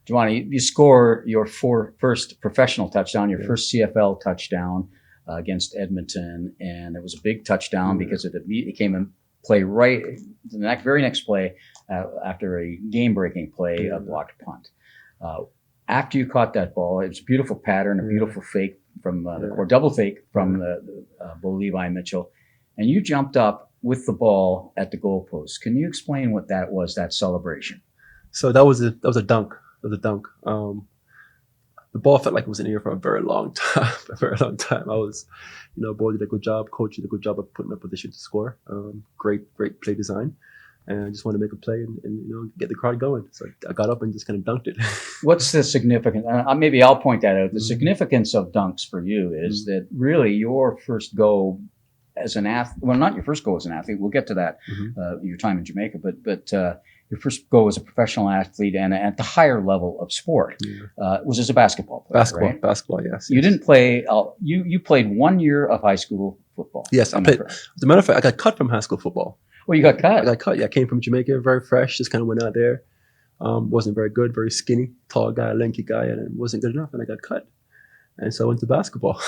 Jevoni, you score your first professional touchdown, your first CFL touchdown against Edmonton, and it was a big touchdown because it came in play right the very next play after a game-breaking play, a blocked punt. After you caught that ball, it was a beautiful pattern, a beautiful fake from the core, double fake from the Bo Levi Mitchell, and you jumped up with the ball at the goalpost. Can you explain what that was, that celebration? So that was a dunk. It was a dunk. The ball felt like it was in the air for a very long time. A very long time. I was, Bo did a good job. Coach did a good job of putting me in a position to score. Great play design. And I just wanted to make a play and get the crowd going. So I got up and just kind of dunked it. What's the significance? Maybe I'll point that out. The significance of dunks for you is that really your first go as an athlete, well, not your first go as an athlete. We'll get to that, your time in Jamaica, but your first go as a professional athlete and at the higher level of sport was as a basketball player. Basketball, yes. You didn't play. You played 1 year of high school football. Yes, I played. As a matter of fact, I got cut from high school football. Well, you got cut. I got cut. Yeah, I came from Jamaica, very fresh. Just kind of went out there. Wasn't very good, very skinny, tall guy, lanky guy, and it wasn't good enough. And I got cut, and so I went to basketball.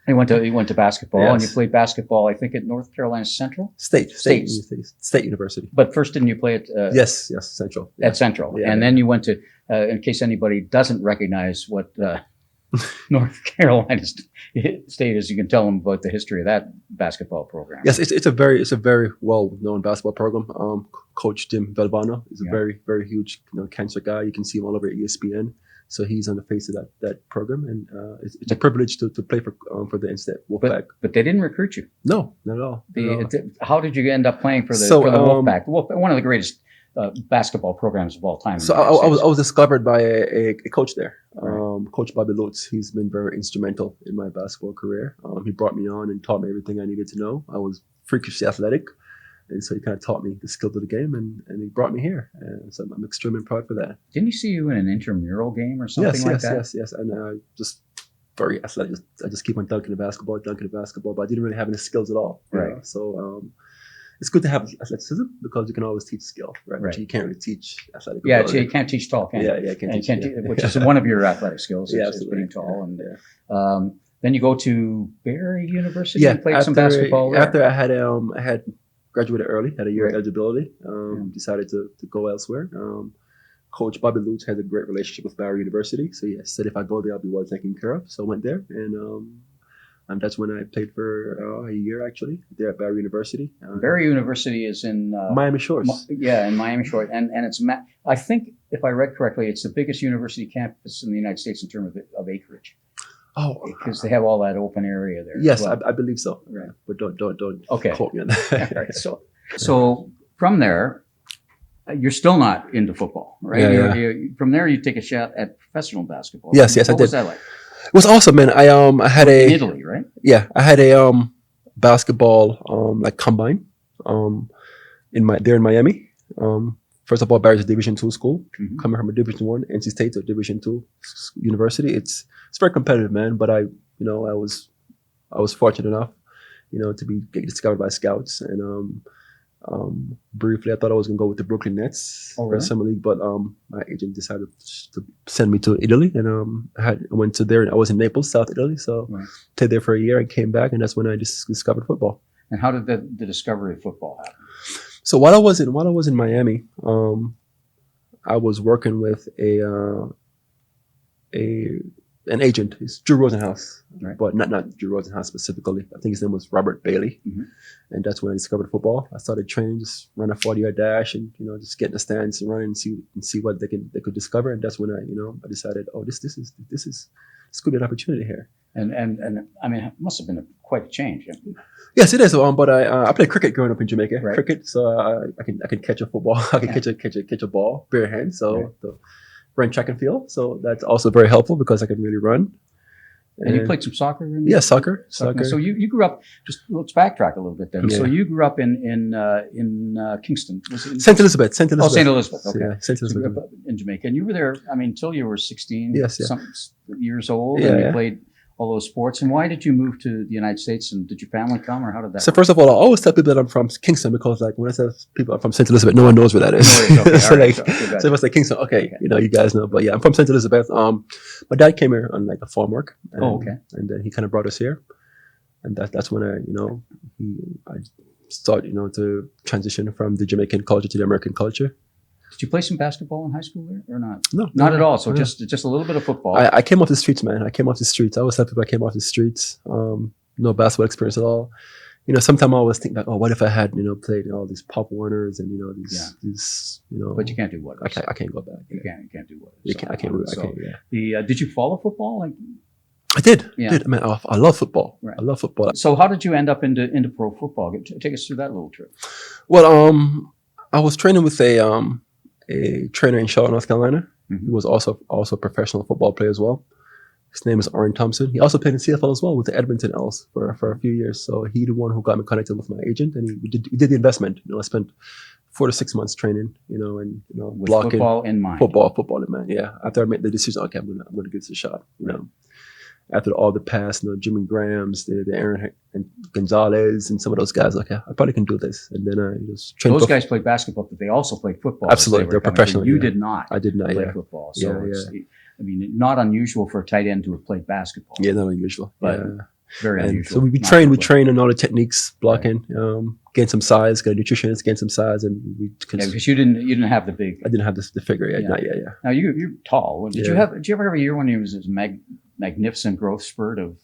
You went to basketball, and you played basketball, I think, at North Carolina Central? State University. But first, didn't you play at... Yes, Central. At Central. Yeah, and then you went to, in case anybody doesn't recognize what North Carolina State is, you can tell them about the history of that basketball program. Yes, it's a very well-known basketball program. Coach Jim Valvano is a very, very huge cancer guy. You can see him all over ESPN. So he's on the face of that program, and it's a privilege to play for the NSTEP Wolfpack. But they didn't recruit you. No, not at all. How did you end up playing for the Wolfpack? One of the greatest basketball programs of all time. So I was discovered by a coach there, Coach Bobby Lutz. He's been very instrumental in my basketball career. He brought me on and taught me everything I needed to know. I was freakishly athletic. And so he kind of taught me the skills of the game, and he brought me here. And so I'm extremely proud for that. Didn't he see you in an intramural game or something like that? Yes. And just very athletic. I just keep on dunking the basketball, but I didn't really have any skills at all. Right. So it's good to have athleticism because you can always teach skill, right? But you can't really teach athletic ability. Yeah, you can't teach tall, can you? Yeah, can't teach, which is one of your athletic skills, is being tall. Yeah. And then you go to Barry University and played some basketball there. After I had graduated early, had a year of eligibility, decided to go elsewhere. Coach Bobby Lutz has a great relationship with Barry University, so he said if I go there, I'll be well taken care of. So I went there, and that's when I played for a year, actually, there at Barry University. Barry University is in... Miami Shores. In Miami Shores. And it's, I think, if I read correctly, it's the biggest university campus in the United States in terms of acreage. Oh, because they have all that open area there. Yes, I believe so. Right, but don't quote me on that. Right. So from there, you're still not into football, right? From there, you take a shot at professional basketball. Yes, I did. What was that like? It was awesome, man. I had in Italy, right? Yeah, I had a basketball like combine in Miami. First of all, Barry's a Division II school, coming from a Division I, NC State's a Division II university. It's very competitive, man. But I was fortunate enough, to get discovered by scouts. And briefly, I thought I was gonna go with the Brooklyn Nets for the summer league, but my agent decided to send me to Italy, and I went to there. And I was in Naples, South Italy, so stayed there for a year and came back, and that's when I just discovered football. And how did the discovery of football happen? So while I was in Miami, I was working with an agent. It's Drew Rosenhaus, but not Drew Rosenhaus specifically. I think his name was Robert Bailey, and that's when I discovered football. I started training, just run a 40-yard dash, and just get in the stands and run and see what they could discover. And that's when I decided, oh, this could be an opportunity here. And I mean, it must have been quite a change. Yes, it is. But I played cricket growing up in Jamaica. Right. Cricket, so I can catch a football. I can catch a ball bare hand. So run track and field. So that's also very helpful because I can really run. And you played some soccer? Soccer. So you grew up. Just let's backtrack a little bit then. Yeah. So you grew up in Kingston. Was it St. Elizabeth. St. Elizabeth. Okay. Yeah, St. Elizabeth. So in Jamaica, and you were there. I mean, until you were 16. Yes. Some years old. Yeah, and you played all those sports. And why did you move to the United States? And did your family come, or how did that? So first of all, I always tell people that I'm from Kingston because like when I say people are from St. Elizabeth, no one knows where that is. Okay, So all right, like, gotcha. so if I say Kingston, okay, you know, you guys know. But yeah, I'm from St. Elizabeth. My dad came here on like a farm work. And, Okay. And then he kind of brought us here, and that's when I started, to transition from the Jamaican culture to the American culture. Did you play some basketball in high school there, or not? No, Not at all. So no. just a little bit of football. I came off the streets, man. I came off the streets. I always tell people I came off the streets. No basketball experience at all. Sometimes I always think like, oh, what if I had, played all these Pop Warners and these. But you can't do what? I can't go back. You can't do what? I can't. Yeah. Did you follow football? Like, I did. Yeah. Did. I mean, I love football. Right. I love football. so how did you end up into pro football? Take us through that little trip. Well, I was training with a trainer in Charlotte, North Carolina. Mm-hmm. He was also a professional football player as well. His name is Aaron Thompson. He also played in CFL as well with the Edmonton Elks for a few years. So he the one who got me connected with my agent, and we did the investment. I spent 4 to 6 months training, With blocking football in mind. football in mind. Yeah. After I made the decision, okay, I'm gonna give this a shot. After all the past, Jimmy Graham's, the Aaron and Gonzalez, and some of those guys, okay, I probably can do this. And then I just trained. Those guys played basketball, but they also played football. Absolutely, they're professional. You Yeah. did not. I did not. Play Yeah. football. So Yeah, I mean, not unusual for a tight end to have played basketball. Yeah, not unusual. But Yeah. Very And unusual. so we Not train football. on all the techniques, blocking, gain some size, get a nutritionist, gain some size, and Yeah, because you didn't have the big. I didn't have the figure yet, Yeah. not yet, yeah. Now you're tall. Did Yeah. you ever have a year when you was this magnificent growth spurt of